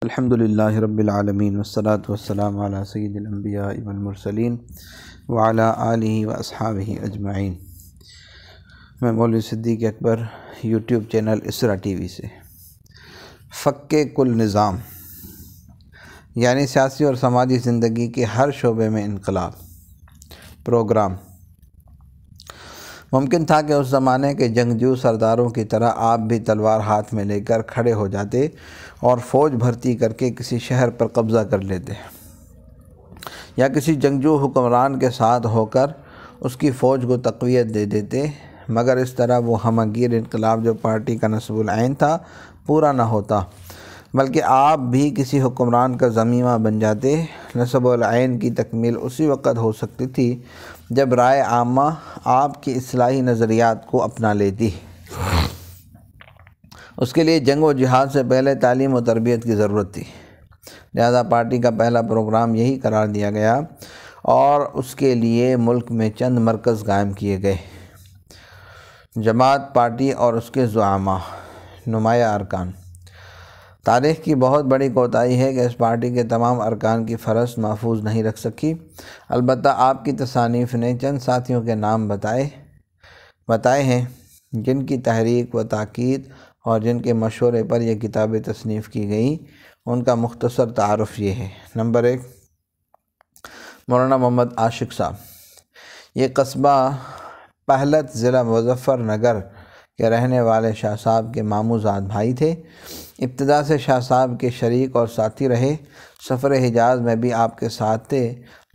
الحمدللہ رب العالمین والصلاة والسلام علی سید الانبیاء والمرسلین وعلی آلہ واصحابہ اجمعین۔ میں مولوی صدیق اکبر، یوٹیوب چینل اسرا ٹی وی سے۔ فک کل نظام یعنی سیاسی اور سماجی زندگی کے ہر شعبے میں انقلاب پروگرام۔ ممکن تھا کہ اس زمانے کے جنگجو سرداروں کی طرح آپ بھی تلوار ہاتھ میں لے کر کھڑے ہو جاتے اور فوج بھرتی کر کے کسی شہر پر قبضہ کر لیتے، یا کسی جنگجو حکمران کے ساتھ ہو کر اس کی فوج کو تقویت دے دیتے، مگر اس طرح وہ ہمگیر انقلاب جو پارٹی کا نصب العین تھا پورا نہ ہوتا، بلکہ آپ بھی کسی حکمران کا ضمیمہ بن جاتے۔ نصب العین کی تکمیل اسی وقت ہو سکتی تھی جب رائے عامہ آپ کی اصلاحی نظریات کو اپنا لیتی۔ اس کے لیے جنگ و جہاد سے پہلے تعلیم و تربیت کی ضرورت تھی، لہذا پارٹی کا پہلا پروگرام یہی قرار دیا گیا اور اس کے لیے ملک میں چند مرکز قائم کیے گئے: جماعت، پارٹی اور اس کے زعماء، نمایاں ارکان۔ تاریخ کی بہت بڑی کوتاہی ہے کہ اس پارٹی کے تمام ارکان کی فہرست محفوظ نہیں رکھ سکی، البتہ آپ کی تصانیف نے چند ساتھیوں کے نام بتائے ہیں جن کی تحریک و تاکید اور جن کے مشورے پر یہ کتابیں تصنیف کی گئیں۔ ان کا مختصر تعارف یہ ہے: نمبر 1، مولانا محمد عاشق صاحب۔ یہ قصبہ پہلت، ضلع مظفر نگر کے رہنے والے شاہ صاحب کے ماموں زاد بھائی تھے۔ ابتدا سے شاہ صاحب کے شریک اور ساتھی رہے۔ سفر حجاز میں بھی آپ کے ساتھ تھے،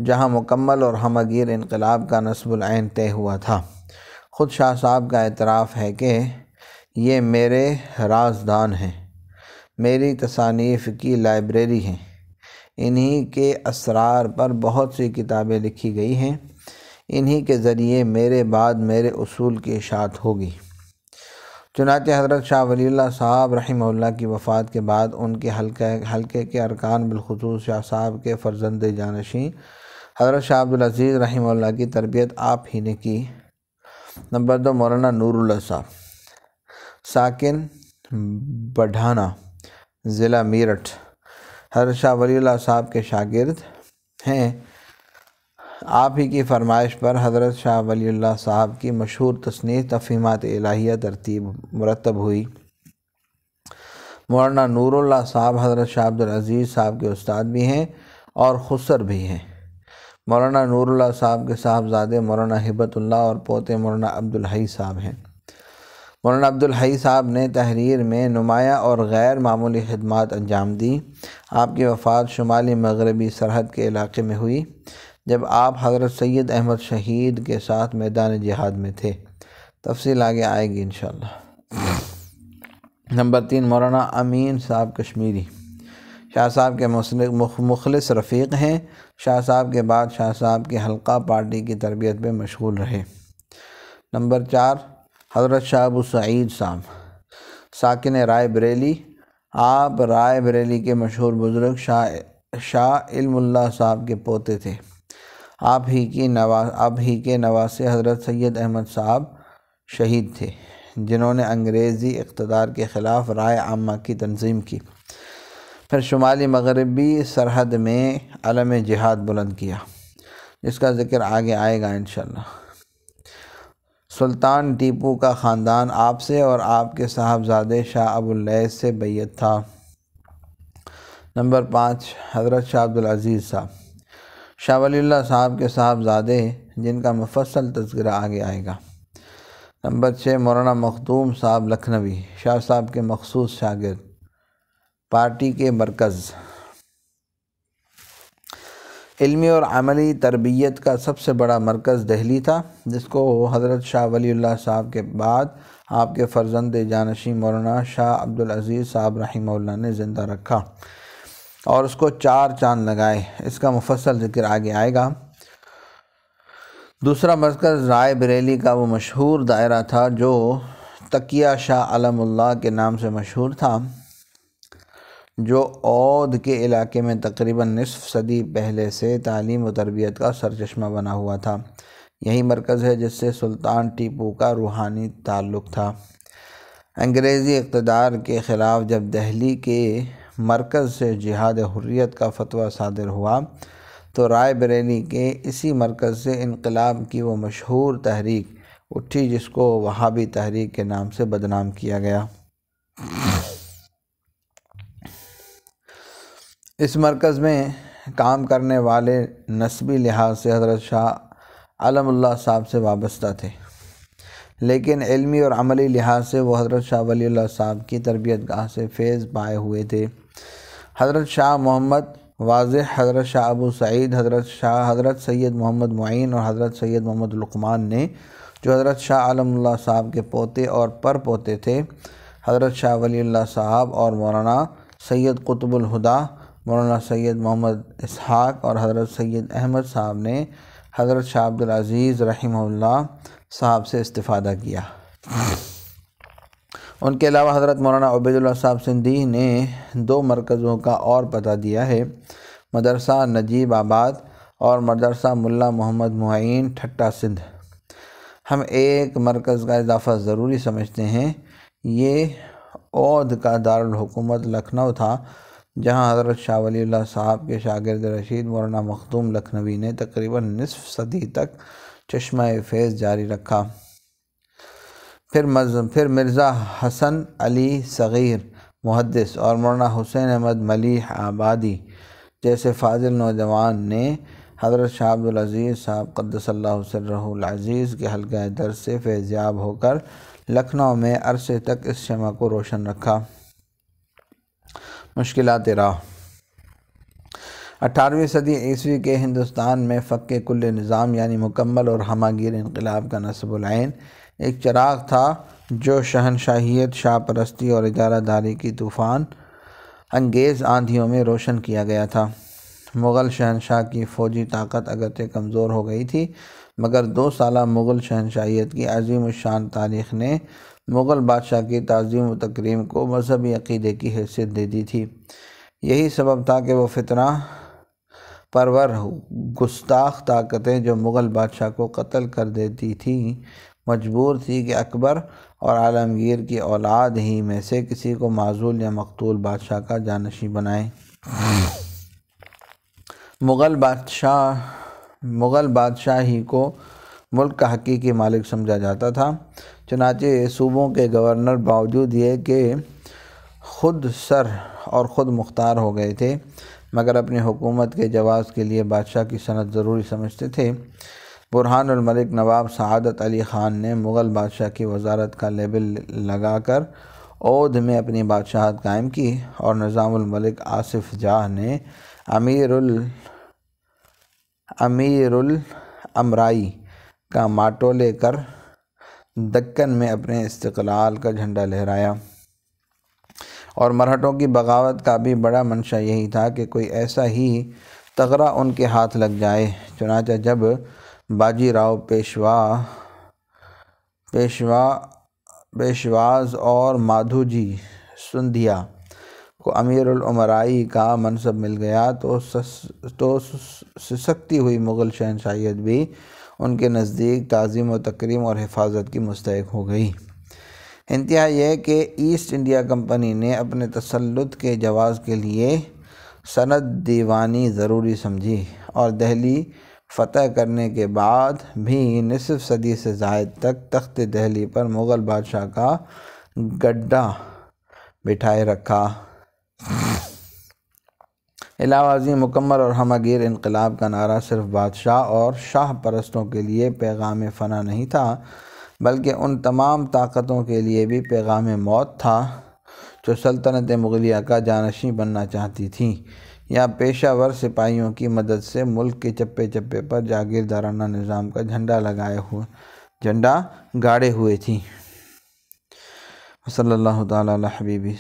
جہاں مکمل اور ہمگیر انقلاب کا نصب العین طے ہوا تھا۔ خود شاہ صاحب کا اعتراف ہے کہ یہ میرے رازدان ہیں، میری تصانیف کی لائبریری ہیں، انہی کے اسرار پر بہت سی کتابیں لکھی گئی ہیں، انہی کے ذریعے میرے بعد میرے اصول کی اشاعت ہوگی۔ چنانچہ حضرت شاہ ولی اللہ صاحب رحمہ اللہ کی وفات کے بعد ان کے حلقے کے ارکان، بالخصوص شاہ صاحب کے فرزند جانشین حضرت شاہ عبدالعزیز رحمہ اللہ کی تربیت آپ ہی نے کی۔ نمبر 2، مولانا نور اللہ صاحب، ساکن بڑھانا، ضلع میرٹھ، حضرت شاہ ولی اللہ صاحب کے شاگرد ہیں۔ آپ ہی کی فرمائش پر حضرت شاہ ولی اللہ صاحب کی مشہور تصنیف تفہیمات الہیہ مرتب ہوئی۔ مولانا نور اللہ صاحب حضرت شاہ عبدالعزیز صاحب کے استاد بھی ہیں اور خسر بھی ہیں۔ مولانا نور اللہ صاحب کے صاحبزادے مولانا ہبت اللہ اور پوتے مولانا عبدالحی صاحب ہیں۔ مولانا عبدالحی صاحب نے تحریر میں نمایاں اور غیر معمولی خدمات انجام دیں۔ آپ کی وفات شمالی مغربی سرحد کے علاقے میں ہوئی، جب آپ حضرت سید احمد شہید کے ساتھ میدان جہاد میں تھے۔ تفصیل آگے آئے گی انشاءاللہ۔ نمبر 3، مولانا امین صاحب کشمیری، شاہ صاحب کے مخلص رفیق ہیں۔ شاہ صاحب کے بعد شاہ صاحب کی حلقہ پارٹی کی تربیت میں مشغول رہے۔ نمبر 4، حضرت شاہ ابو سعید صاحب، ساکن رائے بریلی۔ آپ رائے بریلی کے مشہور بزرگ شاہ علم اللہ صاحب کے پوتے تھے۔ آپ ہی کے نواسے حضرت سید احمد صاحب شہید تھے، جنہوں نے انگریزی اقتدار کے خلاف رائے عامہ کی تنظیم کی، پھر شمالی مغربی سرحد میں علم جہاد بلند کیا، جس کا ذکر آگے آئے گا انشاءاللہ۔ سلطان ٹیپو کا خاندان آپ سے اور آپ کے صاحبزادے شاہ ابو اللیث سے بیعت تھا۔ نمبر 5، حضرت شاہ عبدالعزیز صاحب، شاہ ولی اللہ صاحب کے صاحبزادے، جن کا مفصل تذکرہ آگے آئے گا۔ نمبر 6، مولانا مخدوم صاحب لکھنوی، شاہ صاحب کے مخصوص شاگرد، پارٹی کے مرکز۔ علمی اور عملی تربیت کا سب سے بڑا مرکز دہلی تھا، جس کو حضرت شاہ ولی اللہ صاحب کے بعد آپ کے فرزند جانشین مولانا شاہ عبدالعزیز صاحب رحمہ اللہ نے زندہ رکھا اور اس کو 4 چاند لگائے۔ اس کا مفصل ذکر آگے آئے گا۔ دوسرا مرکز رائے بریلی کا وہ مشہور دائرہ تھا جو تقیہ شاہ علم اللہ کے نام سے مشہور تھا، جو اودھ کے علاقے میں تقریباً نصف صدی پہلے سے تعلیم و تربیت کا سرچشمہ بنا ہوا تھا۔ یہی مرکز ہے جس سے سلطان ٹیپو کا روحانی تعلق تھا۔ انگریزی اقتدار کے خلاف جب دہلی کے مرکز سے جہاد حریت کا فتویٰ صادر ہوا تو رائے بریلی کے اسی مرکز سے انقلاب کی وہ مشہور تحریک اٹھی جس کو وہابی تحریک کے نام سے بدنام کیا گیا۔ اس مرکز میں کام کرنے والے نسبی لحاظ سے حضرت شاہ عالم اللہ صاحب سے وابستہ تھے، لیکن علمی اور عملی لحاظ سے وہ حضرت شاہ ولی اللہ صاحب کی تربیت گاہ سے فیض پائے ہوئے تھے۔ حضرت شاہ محمد واضح، حضرت شاہ ابو سعید، حضرت سید محمد معین اور حضرت سید محمد لقمان نے، جو حضرت شاہ عالم اللہ صاحب کے پوتے اور پر پوتے تھے، حضرت شاہ ولی اللہ صاحب اور مولانا سید قطب الہدا، مولانا سید محمد اسحاق اور حضرت سید احمد صاحب نے حضرت شاہ عبدالعزیز رحمہ اللہ صاحب سے استفادہ کیا۔ ان کے علاوہ حضرت مولانا عبید اللہ صاحب سندھی نے 2 مرکزوں کا اور پتہ دیا ہے، مدرسہ نجیب آباد اور مدرسہ ملا محمد معین ٹھٹہ سندھ۔ ہم ایک مرکز کا اضافہ ضروری سمجھتے ہیں، یہ اودھ کا دارالحکومت لکھنؤ تھا، جہاں حضرت شاہ ولی اللہ صاحب کے شاگرد رشید مولانا مخدوم لکھنوی نے تقریباً نصف صدی تک چشمہ فیض جاری رکھا۔ پھر مرزا حسن علی صغیر محدث اور مولانا حسین احمد ملیح آبادی جیسے فاضل نوجوان نے حضرت شاہ عبدالعزیز صاحب قدس اللہ سرہ العزیز کے حلقہ درس سے فیضیاب ہو کر لکھنؤ میں عرصے تک اس شمع کو روشن رکھا۔ مشکلات راہ۔ 18ویں صدی عیسوی کے ہندوستان میں فق کل نظام یعنی مکمل اور ہمہ گیر انقلاب کا نصب العین ایک چراغ تھا جو شہنشاہیت، شاہ پرستی اور ادارہ داری کی طوفان انگیز آندھیوں میں روشن کیا گیا تھا۔ مغل شہنشاہ کی فوجی طاقت اگرچہ کمزور ہو گئی تھی، مگر 2 سالہ مغل شہنشاہیت کی عظیم الشان تاریخ نے مغل بادشاہ کی تعظیم و تکریم کو مذہبی عقیدے کی حیثیت دے دی تھی۔ یہی سبب تھا کہ وہ فتنہ پرور گستاخ طاقتیں جو مغل بادشاہ کو قتل کر دیتی تھیں مجبور تھی کہ اکبر اور عالمگیر کی اولاد ہی میں سے کسی کو معزول یا مقتول بادشاہ کا جانشین بنائیں۔ مغل بادشاہ ہی کو ملک کا حقیقی مالک سمجھا جاتا تھا، چنانچہ صوبوں کے گورنر باوجود یہ کہ خود سر اور خود مختار ہو گئے تھے، مگر اپنی حکومت کے جواز کے لیے بادشاہ کی سند ضروری سمجھتے تھے۔ برہان الملک نواب سعادت علی خان نے مغل بادشاہ کی وزارت کا لیبل لگا کر اودھ میں اپنی بادشاہت قائم کی، اور نظام الملک آصف جاہ نے امیر الامرائی کا ماٹو لے کر دکن میں اپنے استقلال کا جھنڈا لہرایا۔ اور مرہٹوں کی بغاوت کا بھی بڑا منشا یہی تھا کہ کوئی ایسا ہی تغرہ ان کے ہاتھ لگ جائے۔ چنانچہ جب باجی راؤ پیشواز اور مادھوجی سندھیا کو امیر الامرائی کا منصب مل گیا تو سسکتی ہوئی مغل شہنشاہیت بھی ان کے نزدیک تعظیم و تکریم اور حفاظت کی مستحق ہو گئی۔ انتہا یہ کہ ایسٹ انڈیا کمپنی نے اپنے تسلط کے جواز کے لیے سند دیوانی ضروری سمجھی، اور دہلی فتح کرنے کے بعد بھی نصف صدی سے زائد تک تخت دہلی پر مغل بادشاہ کا گڈا بٹھائے رکھا۔ علاوہ ازیں مکمل اور ہمہ گیر انقلاب کا نعرہ صرف بادشاہ اور شاہ پرستوں کے لیے پیغام فنا نہیں تھا، بلکہ ان تمام طاقتوں کے لیے بھی پیغام موت تھا جو سلطنت مغلیہ کا جانشین بننا چاہتی تھیں یا پیشہ ور سپاہیوں کی مدد سے ملک کے چپے چپے پر جاگیردارانہ نظام کا جھنڈا گاڑے ہوئے تھیں۔ صلی اللہ تعالیٰ علی حبیبی۔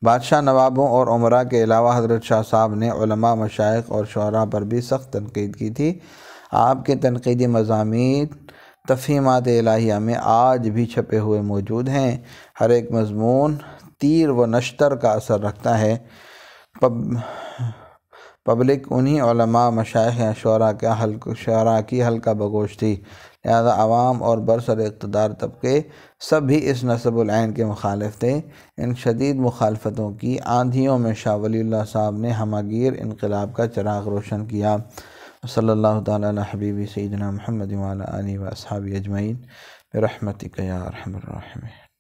بادشاہ، نوابوں اور امراء کے علاوہ حضرت شاہ صاحب نے علماء، مشائخ اور شعراء پر بھی سخت تنقید کی تھی۔ آپ کے تنقیدی مضامین تفہیمات الہیہ میں آج بھی چھپے ہوئے موجود ہیں۔ ہر ایک مضمون تیر و نشتر کا اثر رکھتا ہے۔ پبلک انہی علماء، مشائخ یا شعراء کی حلقہ بگوش تھی، لہذا عوام اور برسر اقتدار طبقے سب بھی اس نصب العین کے مخالف تھے۔ ان شدید مخالفتوں کی آندھیوں میں شاہ ولی اللہ صاحب نے ہمہ گیر انقلاب کا چراغ روشن کیا۔ صلی اللہ تعالیٰ علی حبیبی سیدنا محمد وعلی آلہ و اصحابہ اجمعین برحمتک یا ارحم الراحمین۔